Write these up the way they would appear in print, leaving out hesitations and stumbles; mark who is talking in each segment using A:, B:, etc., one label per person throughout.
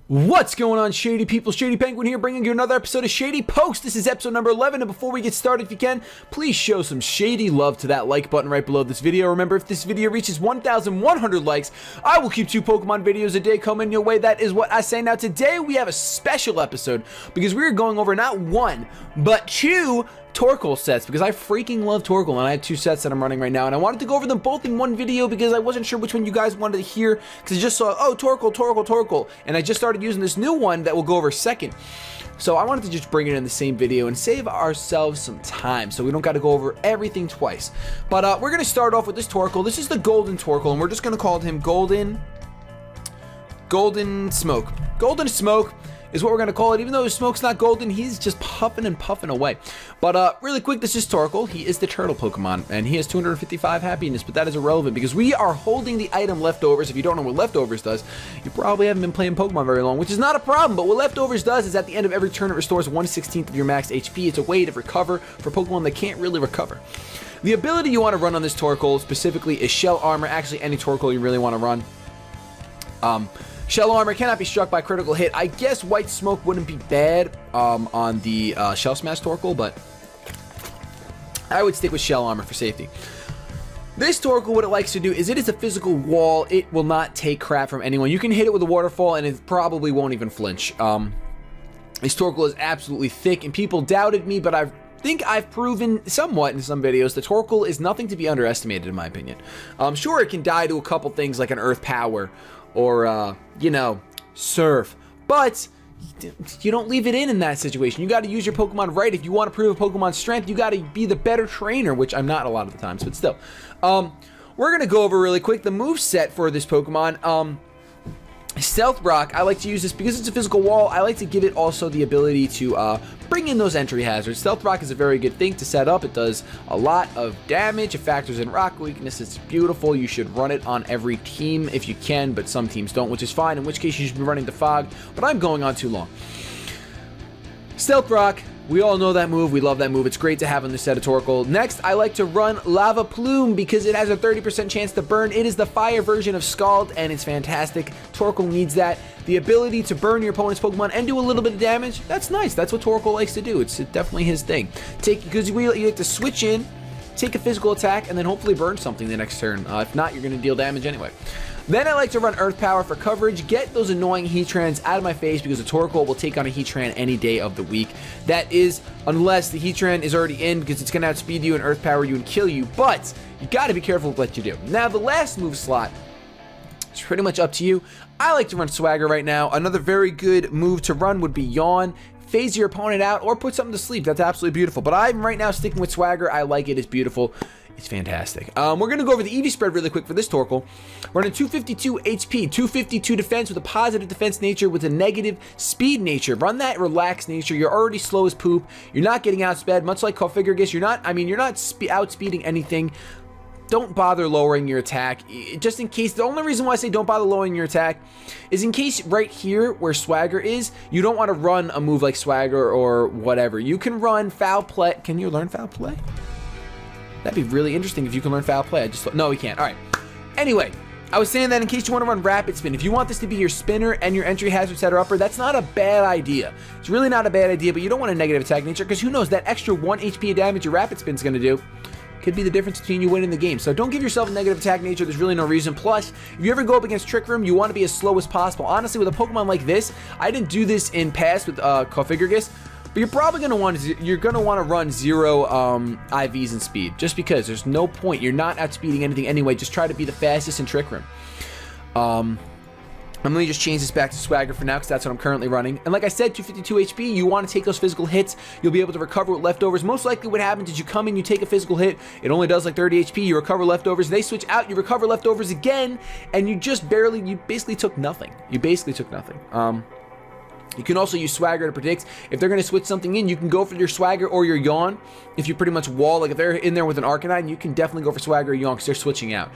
A: What's going on, Shady people? ShadyPenguinn here, bringing you another episode of Shady Pokes. This is episode number 11, and before we get started, if you can, please show some shady love to that like button right below this video. Remember, if this video reaches 1,100 likes, I will keep 2 Pokemon videos a day coming your way. That is what I say. Now, today we have a special episode because we are going over not 1, but 2 Torkoal sets, because I freaking love Torkoal, and I have 2 sets that I'm running right now, and I wanted to go over them both in one video because I wasn't sure which one you guys wanted to hear, because I just saw, oh, Torkoal, and I just started using this new one that we'll go over second. So I wanted to just bring it in the same video and save ourselves some time so we don't got to go over everything twice. But we're going to start off with this Torkoal. This is the Golden Torkoal, and we're just going to call him Golden Smoke. Golden Smoke is what we're going to call it. Even though his smoke's not golden, he's just puffing and puffing away. But really quick, this is Torkoal. He is the turtle Pokemon, and he has 255 happiness, but that is irrelevant because we are holding the item Leftovers. If you don't know what Leftovers does, you probably haven't been playing Pokemon very long, which is not a problem, but what Leftovers does is at the end of every turn, it restores 1/16 of your max HP. It's a way to recover for Pokemon that can't really recover. The ability you want to run on this Torkoal specifically is Shell Armor. Actually, any Torkoal you really want to run. Shell Armor cannot be struck by critical hit. I guess White Smoke wouldn't be bad on the Shell Smash Torkoal, but I would stick with Shell Armor for safety. This Torkoal, what it likes to do is it is a physical wall. It will not take crap from anyone. You can hit it with a waterfall and it probably won't even flinch. This Torkoal is absolutely thick, and people doubted me, but I think I've proven somewhat in some videos that Torkoal is nothing to be underestimated, in my opinion. Sure, it can die to a couple things like an Earth Power or, you know, Surf, but you don't leave it in that situation. You got to use your Pokemon right. If you want to prove a Pokemon's strength, you got to be the better trainer, which I'm not a lot of the times, but still. We're going to go over really quick the moveset for this Pokemon. Stealth Rock, I like to use this because it's a physical wall. I like to give it also the ability to bring in those entry hazards. Stealth Rock is a very good thing to set up. It does a lot of damage. It factors in rock weakness. It's beautiful. You should run it on every team if you can, but some teams don't, which is fine, in which case you should be running the Fog, but I'm going on too long. Stealth Rock, we all know that move. We love that move. It's great to have on the set of Torkoal. Next, I like to run Lava Plume because it has a 30% chance to burn. It is the fire version of Scald, and it's fantastic. Torkoal needs that. The ability to burn your opponent's Pokemon and do a little bit of damage, that's nice. That's what Torkoal likes to do. It's definitely his thing. Because you have to switch in, take a physical attack, and then hopefully burn something the next turn. If not, you're going to deal damage anyway. Then I like to run Earth Power for coverage, get those annoying Heatrans out of my face because a Torkoal will take on a Heatran any day of the week. That is, unless the Heatran is already in, because it's going to outspeed you and Earth Power you and kill you, but you got to be careful with what you do. Now, the last move slot, it's pretty much up to you. I like to run Swagger right now. Another very good move to run would be Yawn. Phase your opponent out or put something to sleep. That's absolutely beautiful. But I'm right now sticking with Swagger. I like it. It's beautiful. It's fantastic. We're going to go over the EV spread really quick for this Torkoal. We're running 252 HP, 252 defense with a positive defense nature with a negative speed nature. Run that relaxed nature. You're already slow as poop. You're not getting outsped, much like Cofigurgus. You're not outspeeding anything. Don't bother lowering your attack. Just in case, the only reason why I say don't bother lowering your attack is in case right here where Swagger is, you don't want to run a move like Swagger or whatever. You can run Foul Play. Can you learn Foul Play? That'd be really interesting if you can learn Foul Play. No, we can't. All right. Anyway, I was saying that in case you want to run Rapid Spin, if you want this to be your spinner and your entry hazard setter upper, that's not a bad idea. It's really not a bad idea, but you don't want a negative attack nature because who knows, that extra 1 HP of damage your Rapid Spin's going to do could be the difference between you winning the game. So don't give yourself a negative attack nature. There's really no reason. Plus, if you ever go up against Trick Room, you want to be as slow as possible. Honestly, with a Pokemon like this, I didn't do this in past with Cofigurgus, but you're probably going to want to run 0 IVs in speed, just because there's no point. You're not outspeeding anything anyway. Just try to be the fastest in Trick Room. I'm going to just change this back to Swagger for now because that's what I'm currently running. And like I said, 252 HP, you want to take those physical hits. You'll be able to recover with Leftovers. Most likely what happens is you come in, you take a physical hit. It only does like 30 HP. You recover Leftovers. They switch out. You recover Leftovers again. And you basically took nothing. You can also use Swagger to predict. If they're going to switch something in, you can go for your Swagger or your Yawn. If you pretty much wall, like if they're in there with an Arcanine, you can definitely go for Swagger or Yawn because they're switching out.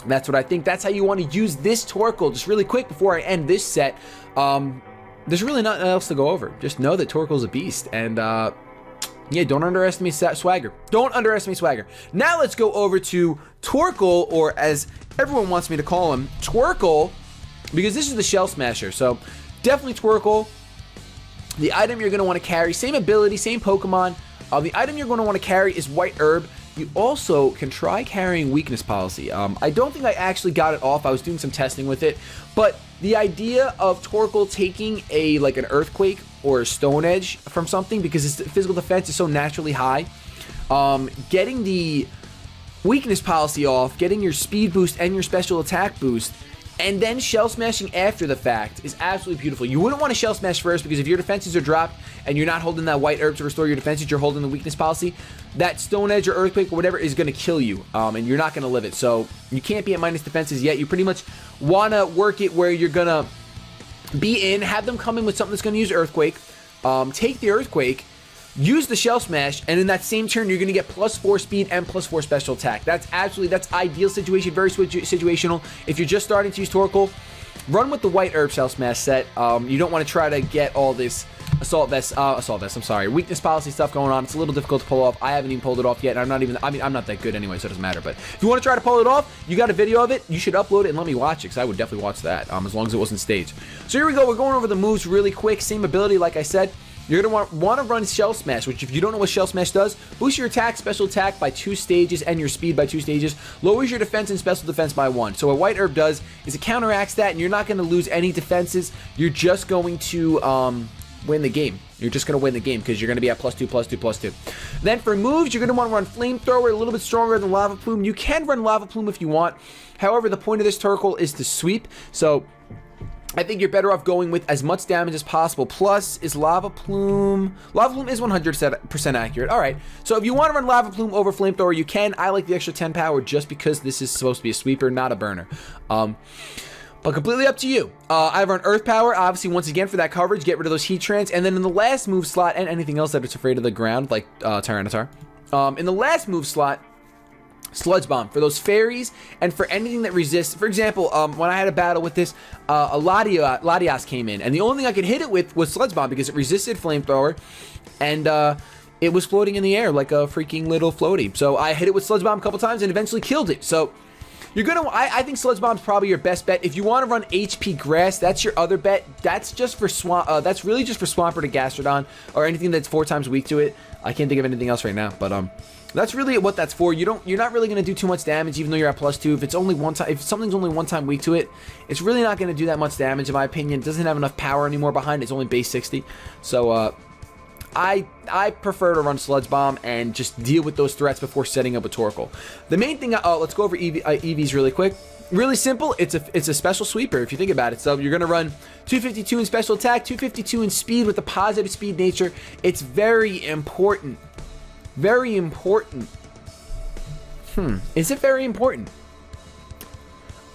A: That's what I think. That's how you want to use this Torkoal. Just really quick before I end this set, there's really nothing else to go over. Just know that Torkoal's a beast. And yeah, don't underestimate Swagger. Don't underestimate Swagger. Now let's go over to Torkoal, or as everyone wants me to call him, Twerkle. because this is the Shell Smasher. So definitely Torkoal. The item you're going to want to carry, same ability, same Pokemon. The item you're going to want to carry is White Herb. You also can try carrying Weakness Policy. I don't think I actually got it off. I was doing some testing with it. But the idea of Torkoal taking like an Earthquake or a Stone Edge from something, because its physical defense is so naturally high, getting the Weakness Policy off, getting your speed boost and your special attack boost, and then Shell Smashing after the fact is absolutely beautiful. You wouldn't want to Shell Smash first, because if your defenses are dropped and you're not holding that White Herb to restore your defenses, you're holding the Weakness Policy, that Stone Edge or Earthquake or whatever is going to kill you, and you're not going to live it. So you can't be at minus defenses yet. You pretty much want to work it where you're going to be in, have them come in with something that's going to use Earthquake, take the Earthquake, use the Shell Smash, and in that same turn, you're going to get +4 speed and +4 special attack. That's ideal situation, very situational. If you're just starting to use Torkoal, run with the White Herb Shell Smash set. You don't want to try to get all this Assault Vest, Weakness Policy stuff going on. It's a little difficult to pull off. I haven't even pulled it off yet, and I'm not that good anyway, so it doesn't matter. But if you want to try to pull it off, you got a video of it, you should upload it and let me watch it, because I would definitely watch that, as long as it wasn't staged. So here we go. We're going over the moves really quick. Same ability, like I said. You're going to want to run Shell Smash, which if you don't know what Shell Smash does, boosts your attack, special attack by 2 stages and your speed by 2 stages, lowers your defense and special defense by 1. So what White Herb does is it counteracts that, and you're not going to lose any defenses. You're just going to win the game. You're just going to win the game because you're going to be at +2, +2, +2. Then for moves, you're going to want to run Flamethrower, a little bit stronger than Lava Plume. You can run Lava Plume if you want. However, the point of this Torkoal is to sweep, so I think you're better off going with as much damage as possible. Plus, is Lava Plume is 100% accurate. All right, so if you want to run Lava Plume over Flamethrower, you can. I like the extra 10 power just because this is supposed to be a sweeper, not a burner. But completely up to you. I run Earth Power, obviously, once again, for that coverage. Get rid of those Heat Trance. And then in the last move slot, and anything else that it's afraid of the ground, like Tyranitar. In the last move slot, Sludge Bomb for those fairies and for anything that resists. For example, when I had a battle with this, a Latias came in, and the only thing I could hit it with was Sludge Bomb because it resisted Flamethrower, and it was floating in the air like a freaking little floaty. So I hit it with Sludge Bomb a couple times and eventually killed it. So you're gonna, I think Sludge Bomb's probably your best bet. If you want to run HP Grass, that's your other bet. That's just for that's really just for Swampert to Gastrodon or anything that's 4 times weak to it. I can't think of anything else right now, but that's really what that's for. You're not really going to do too much damage, even though you're at +2. If it's only one time, if something's only 1 time weak to it, it's really not going to do that much damage, in my opinion. It doesn't have enough power anymore behind it. It's only base 60. So I prefer to run Sludge Bomb and just deal with those threats before setting up a Torkoal. The main thing, let's go over EVs really quick. Really simple. It's a special sweeper if you think about it. So you're going to run 252 in special attack, 252 in speed with a positive speed nature. It's very important. Very important. Is it very important?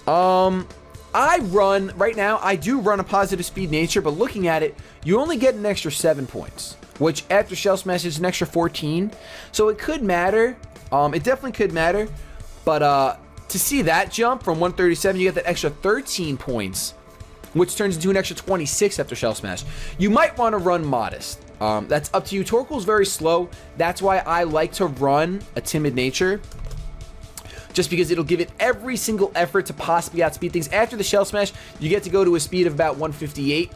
A: I run, right now, I do run a positive speed nature, but looking at it, you only get an extra 7 points, which after Shell Smash is an extra 14. So it could matter. It definitely could matter. But to see that jump from 137, you get that extra 13 points, which turns into an extra 26 after Shell Smash. You might want to run Modest. That's up to you. Torkoal's very slow. That's why I like to run a Timid Nature, just because it'll give it every single effort to possibly outspeed things. After the Shell Smash, you get to go to a speed of about 158,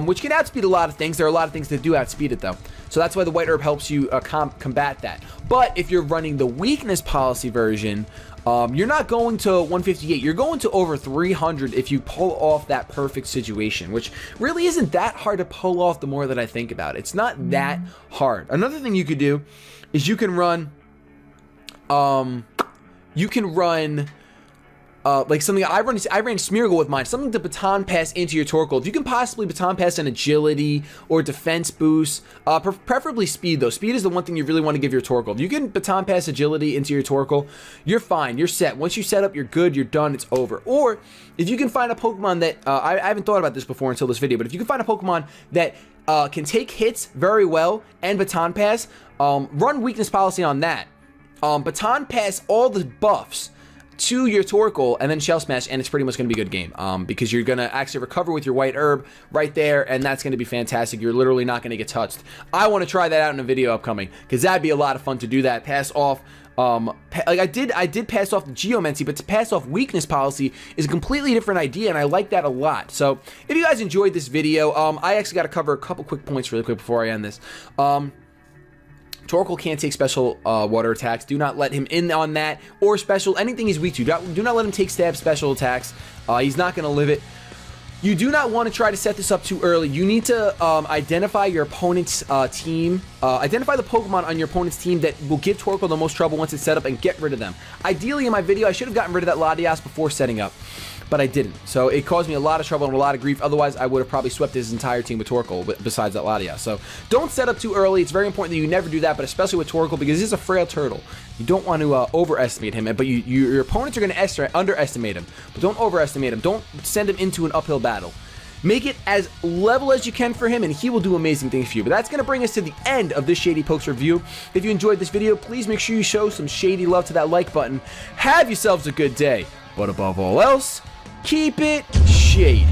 A: which can outspeed a lot of things. There are a lot of things that do outspeed it, though. So that's why the White Herb helps you combat that. But if you're running the Weakness Policy version, you're not going to 158. You're going to over 300 if you pull off that perfect situation, which really isn't that hard to pull off the more that I think about it. It's not that hard. Another thing you could do is you can run like something I ran Smeargle with mine, something to baton pass into your Torkoal. If you can possibly baton pass an agility or defense boost, preferably speed though. Speed is the one thing you really want to give your Torkoal. If you can baton pass agility into your Torkoal, you're fine, you're set. Once you set up, you're good, you're done, it's over. Or if you can find a Pokemon that, I haven't thought about this before until this video, but if you can find a Pokemon that can take hits very well and baton pass, run Weakness Policy on that. Baton pass all the buffs to your Torkoal and then Shell Smash, and it's pretty much going to be a good game, because you're going to actually recover with your White Herb right there, and that's going to be fantastic. You're literally not going to get touched. I want to try that out in a video upcoming, because that'd be a lot of fun to do that. Pass off Like I did pass off the Geomancy, but to pass off weakness policy is a completely different idea, and I like that a lot. So if you guys enjoyed this video, I actually got to cover a couple quick points really quick before I end this. Torkoal can't take special water attacks. Do not let him in on that, or special, anything he's weak to. Do not let him take stab special attacks. He's not going to live it. You do not want to try to set this up too early. You need to identify your opponent's team. Identify the Pokemon on your opponent's team that will give Torkoal the most trouble once it's set up, and get rid of them. Ideally, in my video, I should have gotten rid of that Latias before setting up, but I didn't. So it caused me a lot of trouble and a lot of grief. Otherwise, I would have probably swept his entire team with Torkoal besides that Latias. So don't set up too early. It's very important that you never do that, but especially with Torkoal, because he's a frail turtle. You don't want to overestimate him, but your opponents are going to underestimate him. But don't overestimate him. Don't send him into an uphill battle. Make it as level as you can for him, and he will do amazing things for you. But that's going to bring us to the end of this Shady Pokes review. If you enjoyed this video, please make sure you show some shady love to that like button. Have yourselves a good day. But above all else, keep it shady.